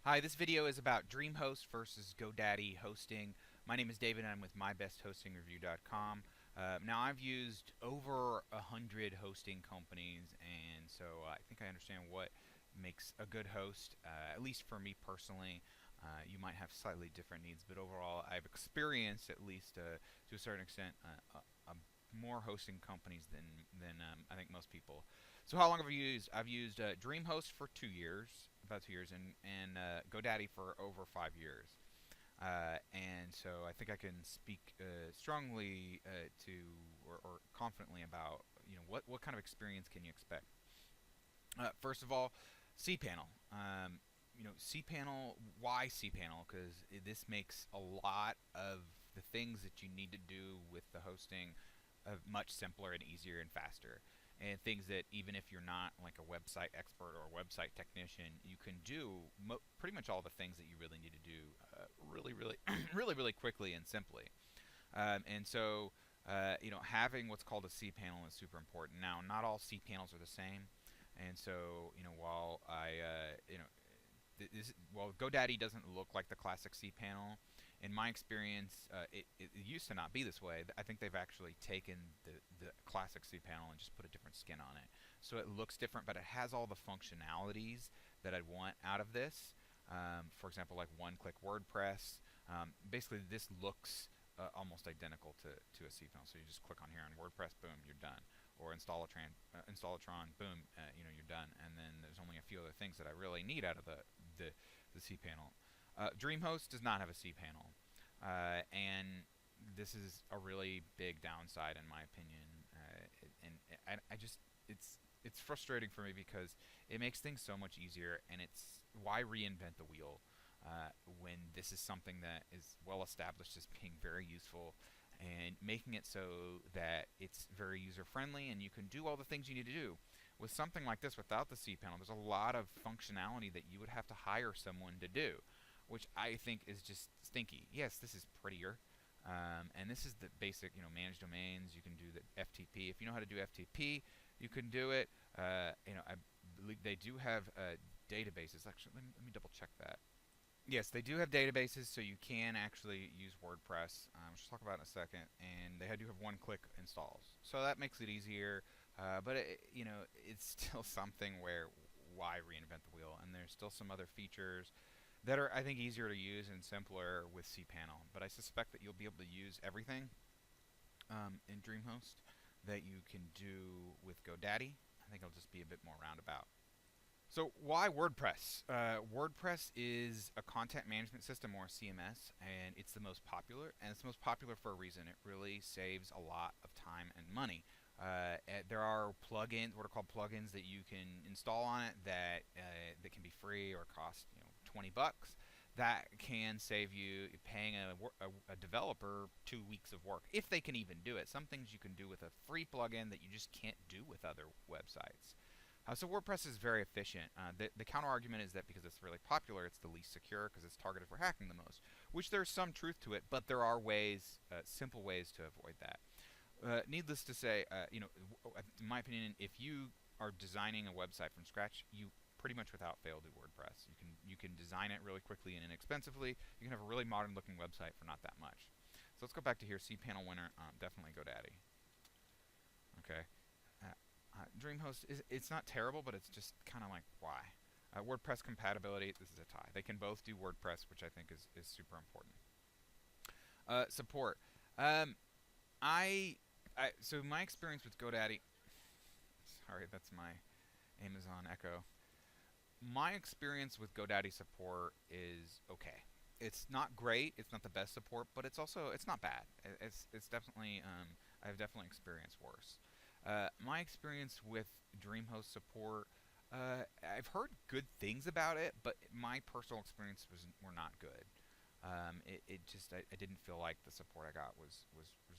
Hi, this video is about Dreamhost versus GoDaddy hosting. My name is David and I'm with mybesthostingreview.com. Now I've used over 100 hosting companies, and so I think I understand what makes a good host, at least for me personally. You might have slightly different needs, but overall I've experienced, at least to a certain extent, more hosting companies than I think most people. So how long have I used? I've used DreamHost for 2 years, about 2 years, and GoDaddy for over 5 years. And so I think I can speak strongly to or confidently about what kind of experience can you expect. First of all, cPanel. cPanel. Why cPanel? Because this makes a lot of the things that you need to do with the hosting much simpler and easier and faster. And things that even if you're not like a website expert or a website technician, you can do pretty much all the things that you really need to do really, really quickly and simply. And so, having what's called a cPanel is super important. Now, not all cPanels are the same, and so while while GoDaddy doesn't look like the classic cPanel, in my experience, it used to not be this way. I think they've actually taken the classic cPanel and just put a different skin on it, so it looks different, but it has all the functionalities that I'd want out of this. For example, like one-click WordPress. Basically, this looks almost identical to a cPanel. So you just click on here on WordPress, boom, you're done. Or Installatron, boom, you're done. And then there's only a few other things that I really need out of the cPanel. DreamHost does not have a cPanel, and this is a really big downside in my opinion. And I just it's frustrating for me because it makes things so much easier, and it's why reinvent the wheel when this is something that is well established as being very useful, and making it so that it's very user friendly and you can do all the things you need to do. With something like this without the cPanel, there's a lot of functionality that you would have to hire someone to do, which I think is just stinky. Yes, this is prettier. And this is the basic, manage domains. You can do the FTP. If you know how to do FTP, you can do it. I believe they do have databases. Actually, let me double check that. Yes, they do have databases, so you can actually use WordPress, which we'll talk about in a second, and they do have one-click installs. So that makes it easier, but it's still something where why reinvent the wheel? And there's still some other features that are, I think, easier to use and simpler with cPanel. But I suspect that you'll be able to use everything in DreamHost that you can do with GoDaddy. I think it'll just be a bit more roundabout. So why WordPress? WordPress is a content management system, or a CMS, and it's the most popular. And it's the most popular for a reason. It really saves a lot of time and money. There are plugins, what are called plugins, that you can install on it that can be free or cost $20. That can save you paying a developer 2 weeks of work, if they can even do it. Some things you can do with a free plugin that you just can't do with other websites. So WordPress is very efficient. The counter argument is that because it's really popular, it's the least secure because it's targeted for hacking the most, which there's some truth to it, but there are ways, simple ways to avoid that. Needless to say, in my opinion, if you are designing a website from scratch, you pretty much without fail do WordPress. You can design it really quickly and inexpensively. You can have a really modern looking website for not that much. So let's go back to here. cPanel winner, definitely GoDaddy. Okay. DreamHost it's not terrible, but it's just kind of like, why? WordPress compatibility, this is a tie. They can both do WordPress, which I think is super important. Support. So my experience with GoDaddy. Sorry, that's my Amazon Echo. My experience with GoDaddy support is okay. It's not great. It's not the best support, but it's not bad. It's definitely I've definitely experienced worse. My experience with DreamHost support, I've heard good things about it, but my personal experience were not good. I didn't feel like the support I got was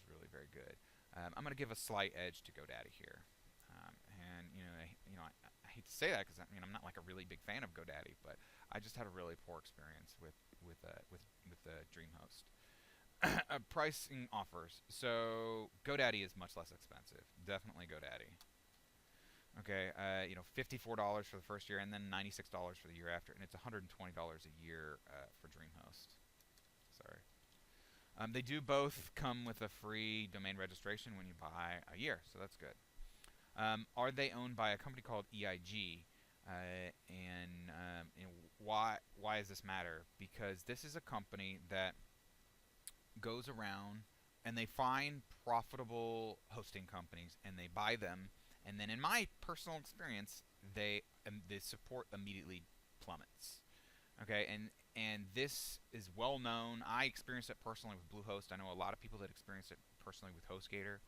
really very good. I'm going to give a slight edge to GoDaddy here, and I hate to say that because I'm not like a really big fan of GoDaddy, but I just had a really poor experience with DreamHost. Pricing offers. So GoDaddy is much less expensive. Definitely GoDaddy. Okay, $54 for the first year, and then $96 for the year after, and it's $120 a year for DreamHost. Sorry. They do both come with a free domain registration when you buy a year, so that's good. Are they owned by a company called EIG? And why does this matter? Because this is a company that goes around and they find profitable hosting companies and they buy them, and then in my personal experience, the support immediately plummets. Okay, and this is well known. I experienced it personally with Bluehost. I know a lot of people that experience it personally with HostGator.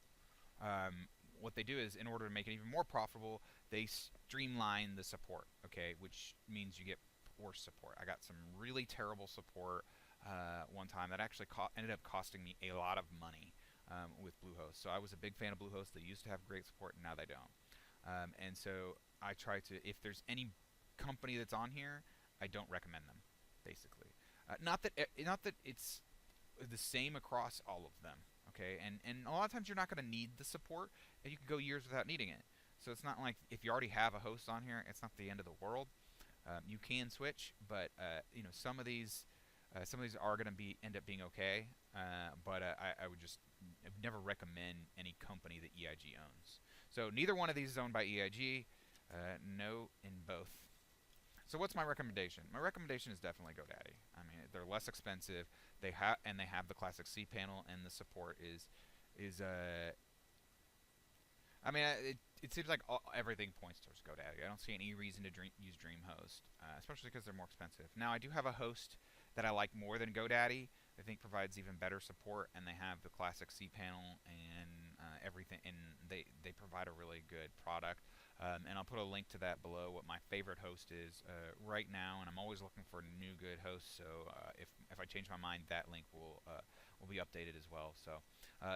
What they do is, in order to make it even more profitable, they streamline the support, okay, which means you get worse support. I got some really terrible support one time that actually ended up costing me a lot of money with Bluehost. So I was a big fan of Bluehost. They used to have great support, and now they don't. And so I try to, if there's any company that's on here, I don't recommend them, basically. Not that it's the same across all of them. Okay, and a lot of times you're not going to need the support, and you can go years without needing it. So it's not like if you already have a host on here, it's not the end of the world. You can switch, but some of these are going to end up being okay. But I would just never recommend any company that EIG owns. So neither one of these is owned by EIG. No in both. So what's my recommendation? My recommendation is definitely GoDaddy. I mean, they're less expensive. They have the classic cPanel, and the support is I mean, it seems like everything points towards GoDaddy. I don't see any reason to use DreamHost, especially because they're more expensive. Now, I do have a host that I like more than GoDaddy. I think provides even better support, and they have the classic cPanel and everything, and they provide a really good product. And I'll put a link to that below, what my favorite host is right now, and I'm always looking for new good hosts, so if I change my mind, that link will be updated as well. So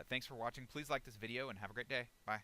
thanks for watching. Please like this video, and have a great day. Bye.